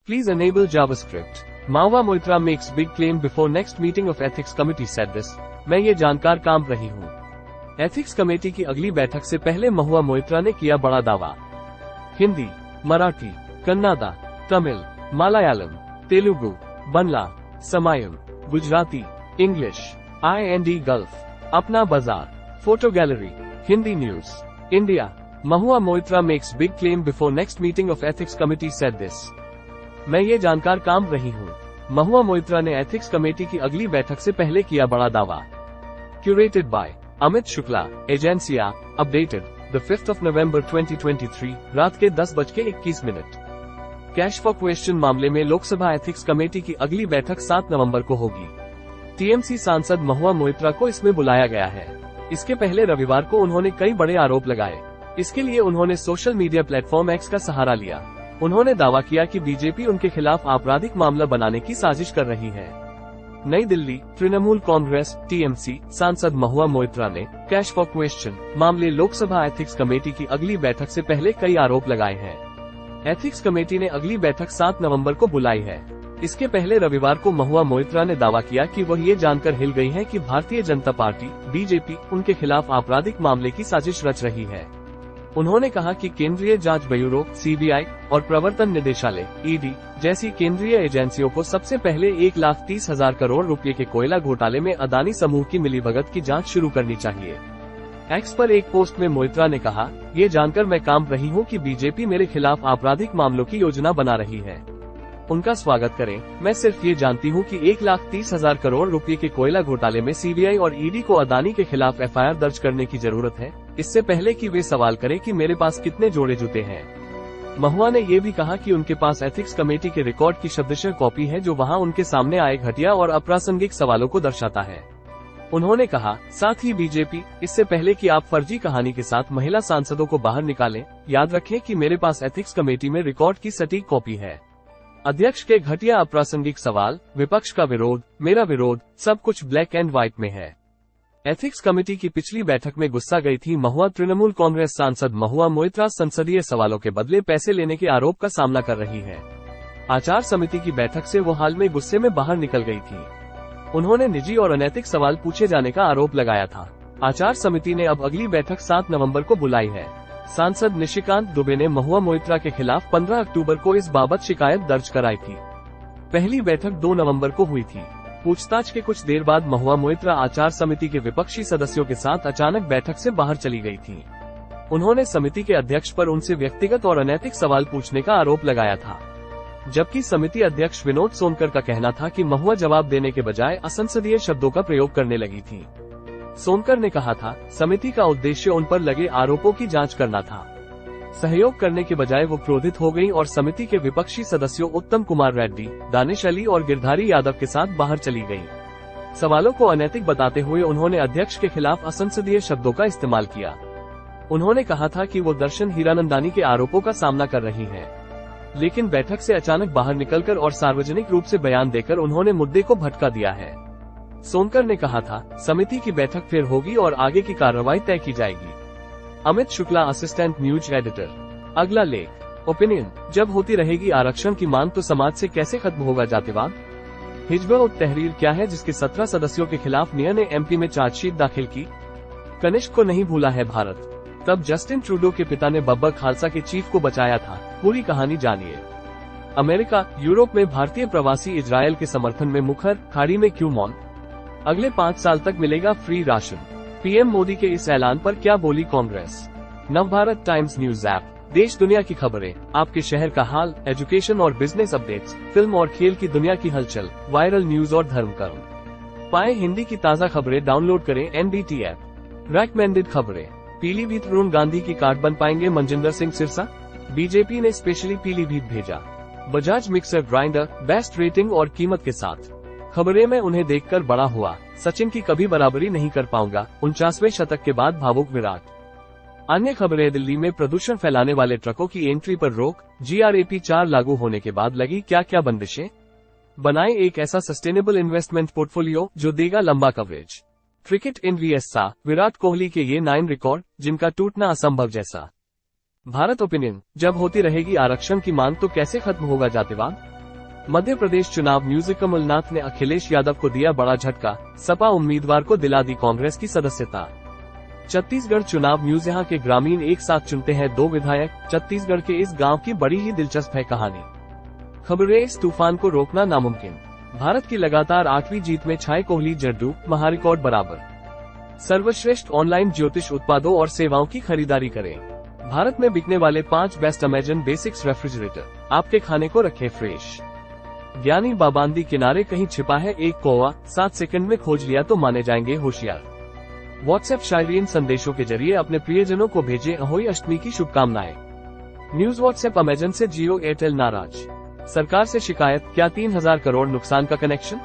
Please enable JavaScript. Mahua Moitra makes big claim before next meeting of ethics committee said this. मैं ये जानकर काम रही हूँ। एथिक्स कमेटी की अगली बैठक से पहले महुआ मोइत्रा ने किया बड़ा दावा। हिंदी, मराठी, कन्नड़ा, तमिल, मलयालम, तेलुगु, बंगला, समायम, गुजराती, इंग्लिश, IND गल्फ, अपना बाजार, photo gallery, Hindi news, India. Mahua Moitra makes big claim before next meeting of ethics committee said this. मैं ये जानकर काम रही हूँ। महुआ मोइत्रा ने एथिक्स कमेटी की अगली बैठक से पहले किया बड़ा दावा। क्यूरेटेड बाय अमित शुक्ला, एजेंसिया updated the 5th of November 2023 रात के 10:21। कैश फॉर क्वेश्चन मामले में लोकसभा एथिक्स कमेटी की अगली बैठक 7 नवंबर को होगी। टीएमसी सांसद महुआ मोइत्रा को इसमें बुलाया गया है। इसके पहले रविवार को उन्होंने कई बड़े आरोप लगाए। इसके लिए उन्होंने सोशल मीडिया प्लेटफॉर्म एक्स का सहारा लिया। उन्होंने दावा किया कि बीजेपी उनके खिलाफ आपराधिक मामला बनाने की साजिश कर रही है। नई दिल्ली, तृणमूल कांग्रेस टीएमसी सांसद महुआ मोइत्रा ने कैश फॉर क्वेश्चन मामले लोकसभा एथिक्स कमेटी की अगली बैठक से पहले कई आरोप लगाए हैं। एथिक्स कमेटी ने अगली बैठक 7 नवंबर को बुलाई है। इसके पहले रविवार को महुआ मोइत्रा ने दावा किया कि वह ये जानकर हिल गई हैं कि भारतीय जनता पार्टी बीजेपी उनके खिलाफ आपराधिक मामले की साजिश रच रही है। उन्होंने कहा कि केंद्रीय जांच ब्यूरो सीबीआई और प्रवर्तन निदेशालय ईडी जैसी केंद्रीय एजेंसियों को सबसे पहले 1,30,000 करोड़ रुपए के कोयला घोटाले में अदानी समूह की मिलीभगत की जांच शुरू करनी चाहिए। एक्स पर एक पोस्ट में मोइत्रा ने कहा, ये जानकर मैं काम रही हूँ कि बीजेपी मेरे खिलाफ आपराधिक मामलों की योजना बना रही है। उनका स्वागत करें। मैं सिर्फ ये जानती हूँ कि 1,30,000 करोड़ रुपए के कोयला घोटाले में सीबीआई और ईडी को अदानी के खिलाफ एफआईआर दर्ज करने की जरूरत है, इससे पहले कि वे सवाल करें कि मेरे पास कितने जोड़े जूते हैं। महुआ ने ये भी कहा कि उनके पास एथिक्स कमेटी के रिकॉर्ड की शब्दशः कॉपी है जो वहां उनके सामने आए घटिया और अप्रासंगिक सवालों को दर्शाता है। उन्होंने कहा, साथ ही बीजेपी इससे पहले कि आप फर्जी कहानी के साथ महिला सांसदों को बाहर निकालें, याद रखें कि मेरे पास एथिक्स कमेटी में रिकॉर्ड की सटीक कॉपी है। अध्यक्ष के घटिया अप्रासंगिक सवाल, विपक्ष का विरोध, मेरा विरोध, सब कुछ ब्लैक एंड व्हाइट में है। एथिक्स कमेटी की पिछली बैठक में गुस्सा गई थी महुआ। तृणमूल कांग्रेस सांसद महुआ मोइत्रा संसदीय सवालों के बदले पैसे लेने के आरोप का सामना कर रही है। आचार समिति की बैठक से वो हाल में गुस्से में बाहर निकल गई थी। उन्होंने निजी और अनैतिक सवाल पूछे जाने का आरोप लगाया था। आचार समिति ने अब अगली बैठक 7 नवंबर को बुलाई है। सांसद निशिकांत दुबे ने महुआ मोइत्रा के खिलाफ 15 अक्टूबर को इस बाबत शिकायत दर्ज कराई थी। पहली बैठक 2 नवंबर को हुई थी। पूछताछ के कुछ देर बाद महुआ मोइत्रा आचार समिति के विपक्षी सदस्यों के साथ अचानक बैठक से बाहर चली गई थी। उन्होंने समिति के अध्यक्ष पर उनसे व्यक्तिगत और अनैतिक सवाल पूछने का आरोप लगाया था, जबकि समिति अध्यक्ष विनोद सोनकर का कहना था कि महुआ जवाब देने के बजाय असंसदीय शब्दों का प्रयोग करने लगी थी। सोनकर ने कहा था, समिति का उद्देश्य उन पर लगे आरोपों की जांच करना था। सहयोग करने के बजाय वो क्रोधित हो गई और समिति के विपक्षी सदस्यों उत्तम कुमार रेड्डी, दानिश अली और गिरधारी यादव के साथ बाहर चली गईं। सवालों को अनैतिक बताते हुए उन्होंने अध्यक्ष के खिलाफ असंसदीय शब्दों का इस्तेमाल किया। उन्होंने कहा था कि वो दर्शन हीरानंदानी के आरोपों का सामना कर रही हैं, लेकिन बैठक से अचानक बाहर निकलकर और सार्वजनिक रूप से बयान देकर उन्होंने मुद्दे को भटका दिया है। सोनकर ने कहा था, समिति की बैठक फिर होगी और आगे की कार्रवाई तय की जाएगी। Amit Shukla, assistant news editor. अगला लेख, ओपिनियन, जब होती रहेगी आरक्षण की मांग तो समाज से कैसे खत्म होगा जातिवाद। हिजब उत तहरीर क्या है जिसके 17 सदस्यों के खिलाफ निया ने एमपी में चार्जशीट दाखिल की। कनिष्क को नहीं भूला है भारत। तब जस्टिन ट्रूडो के पिता ने बब्बर खालसा के चीफ को बचाया था। पूरी कहानी जानिए। अमेरिका, यूरोप में भारतीय प्रवासी इजरायल के समर्थन में मुखर, खाड़ी में क्यों मौन। अगले 5 साल तक मिलेगा फ्री राशन। पीएम मोदी के इस ऐलान पर क्या बोली Congress. Navbharat times news app, देश दुनिया की खबरें, आपके शहर का हाल, एजुकेशन और बिजनेस अपडेट्स, फिल्म और खेल की दुनिया की हलचल, वायरल न्यूज और धर्म कर्म। पाए हिंदी की ताज़ा खबरें, डाउनलोड करें एनडीटी ऐप। रेकमेंडेड खबरें, पीलीभीत वरुण गांधी की कार्ड बन पाएंगे मनजिंदर सिंह सिरसा। बीजेपी ने स्पेशली पीलीभीत भेजा। Bajaj mixer grinder best rating और कीमत के साथ। खबरें, मैं उन्हें देखकर बड़ा हुआ, सचिन की कभी बराबरी नहीं कर पाऊंगा, 49वें शतक के बाद भावुक विराट। अन्य खबरें, दिल्ली में प्रदूषण फैलाने वाले ट्रकों की एंट्री पर रोक, GRAP 4 लागू होने के बाद लगी क्या क्या बंदिशें। बनाए एक ऐसा सस्टेनेबल इन्वेस्टमेंट पोर्टफोलियो जो देगा लंबा कवरेज। क्रिकेट इन्वियस्सा, विराट कोहली के ये 9 रिकॉर्ड जिनका टूटना असंभव जैसा। भारत ओपिनियन, जब होती रहेगी आरक्षण की मांग तो कैसे खत्म होगा जातिवाद। मध्य प्रदेश चुनाव न्यूज। कमलनाथ ने अखिलेश यादव को दिया बड़ा झटका, सपा उम्मीदवार को दिला दी कांग्रेस की सदस्यता। छत्तीसगढ़ चुनाव न्यूज। यहाँ के ग्रामीण एक साथ चुनते हैं 2 विधायक। छत्तीसगढ़ के इस गांव की बड़ी ही दिलचस्प है कहानी। खबरें। इस तूफान को रोकना नामुमकिन। भारत की लगातार 8वीं जीत में छाए कोहली जड्डू, महारिकॉर्ड बराबर। सर्वश्रेष्ठ ऑनलाइन ज्योतिष उत्पादों और सेवाओं की खरीदारी करें। भारत में बिकने वाले 5 बेस्ट अमेजन बेसिक्स रेफ्रिजरेटर आपके खाने को रखे फ्रेश। ज्ञानी बाबांदी किनारे कहीं छिपा है एक कौवा, 7 सेकंड में खोज लिया तो माने जाएंगे होशियार। व्हाट्सएप शायरीन संदेशों के जरिए अपने प्रियजनों को भेजें अहोई अष्टमी की शुभकामनाएं। न्यूज। व्हाट्सएप अमेजन से जियो एयरटेल नाराज। सरकार से शिकायत, क्या 3000 करोड़ नुकसान का कनेक्शन।